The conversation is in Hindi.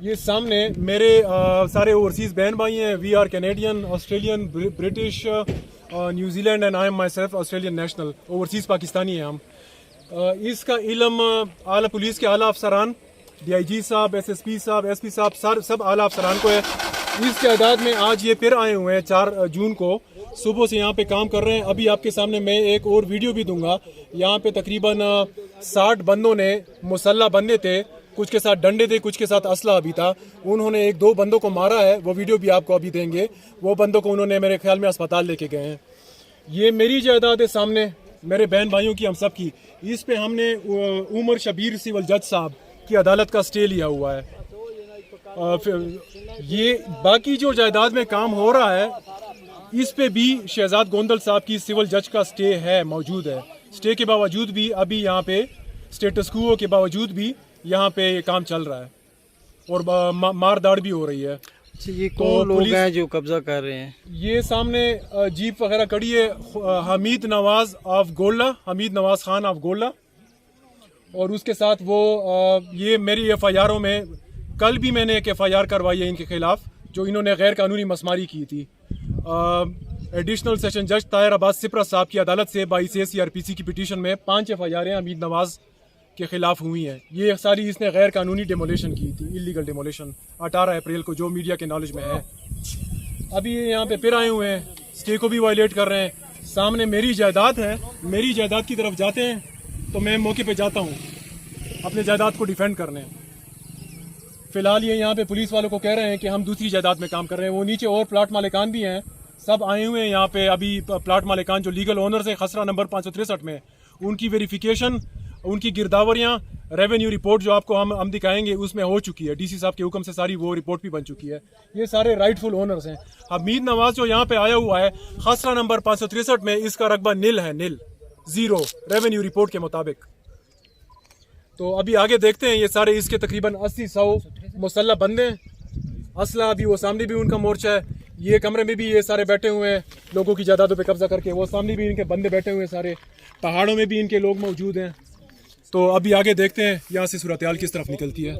ये सामने मेरे सारे ओवरसीज़ बहन भाई हैं। We are Canadian, Australian, British, New Zealand and I am myself Australian national. Overseas Pakistani हैं हम। इसका इल्म आला पुलिस के आला अफसरान, DIG साहब, SSP साहब, SP साहब, सब आला अफसरान को है। इस तादाद में आज ये फिर आए हुए हैं 4 जून को सुबह से यहाँ पे काम कर रहे हैं। अभी आपके सामने मैं एक और वीडियो भी दूंगा। यहाँ पे तकरीबन 60 बंदों ने, मुसल्ला बंदे थे, कुछ के साथ डंडे थे, कुछ के साथ असला भी था। उन्होंने 1-2 बंदों को मारा है, वो वीडियो भी आपको अभी देंगे। वो बंदों को उन्होंने मेरे ख्याल में अस्पताल लेके गए हैं। ये मेरी जायदाद है सामने, मेरे बहन भाइयों की, हम सब की। इस पे हमने उमर शबीर सिविल जज साहब की अदालत का स्टे लिया हुआ है। ये बाकी जो जायदाद में काम हो रहा है, इस पे भी शहजाद गोंदल साहब की सिविल जज का स्टे है, मौजूद है। स्टे के बावजूद भी अभी यहाँ पे स्टेटस क्वो के बावजूद भी यहाँ पे काम चल रहा है और मार दाड़ भी हो रही है। ये कौन लोग हैं जो कब्जा कर रहे हैं? ये सामने जीप वगैरह खड़ी है। हमीद नवाज ऑफ गोल्ला, हमीद नवाज खान ऑफ गोल्ला, और उसके साथ वो ये मेरी FIRों में कल भी मैंने एक FIR करवाई है इनके खिलाफ, जो इन्होंने गैर कानूनी मसमारी की थी। एडिशनल सेशन जज ताहिर अब्बास सिपरा साहब की अदालत से 22 CRPC की पिटीशन में 5 FIRें हमीद नवाज के खिलाफ हुई हैं। ये सारी इसने गैर कानूनी डेमोलेशन की थी, इलीगल डेमोलेशन, 18 अप्रैल को, जो मीडिया के नॉलेज में है। अभी ये यहाँ पे फिर आए हुए हैं, स्टे को भी वायलेट कर रहे हैं। सामने मेरी जायदाद है, मेरी जायदाद की तरफ जाते हैं तो मैं मौके पे जाता हूँ अपने जायदाद को डिफेंड करने। फिलहाल ये यहाँ पे पुलिस वालों को कह रहे हैं कि हम दूसरी जायदाद में काम कर रहे हैं। वो नीचे और प्लाट मालिकान भी हैं, सब आए हुए हैं यहाँ पे। अभी प्लाट मालिकान जो लीगल ओनर्स हैं खसरा नंबर 563 में, उनकी वेरिफिकेशन, उनकी गिरदावरियाँ, रेवेन्यू रिपोर्ट जो आपको हम दिखाएंगे उसमें हो चुकी है। DC साहब के हुक्म से सारी वो रिपोर्ट भी बन चुकी है। ये सारे राइटफुल ओनर्स हैं। हमीद नवाज जो यहाँ पे आया हुआ है खसरा नंबर 563 में, इसका रकबा नील है, नील, 0 रेवेन्यू रिपोर्ट के मुताबिक। तो अभी आगे देखते हैं। ये सारे इसके तकरीबन 80-100 मुसल्ला बंदे हैं। असला अभी वो सामने भी उनका मोर्चा है। ये कमरे में भी ये सारे बैठे हुए हैं लोगों की जायदादों पे कब्जा करके। वो सामने भी इनके बंदे बैठे हुए हैं सारे। पहाड़ों में भी इनके लोग मौजूद हैं। तो अभी आगे देखते हैं यहाँ से सूरत हाल किस तरफ निकलती है।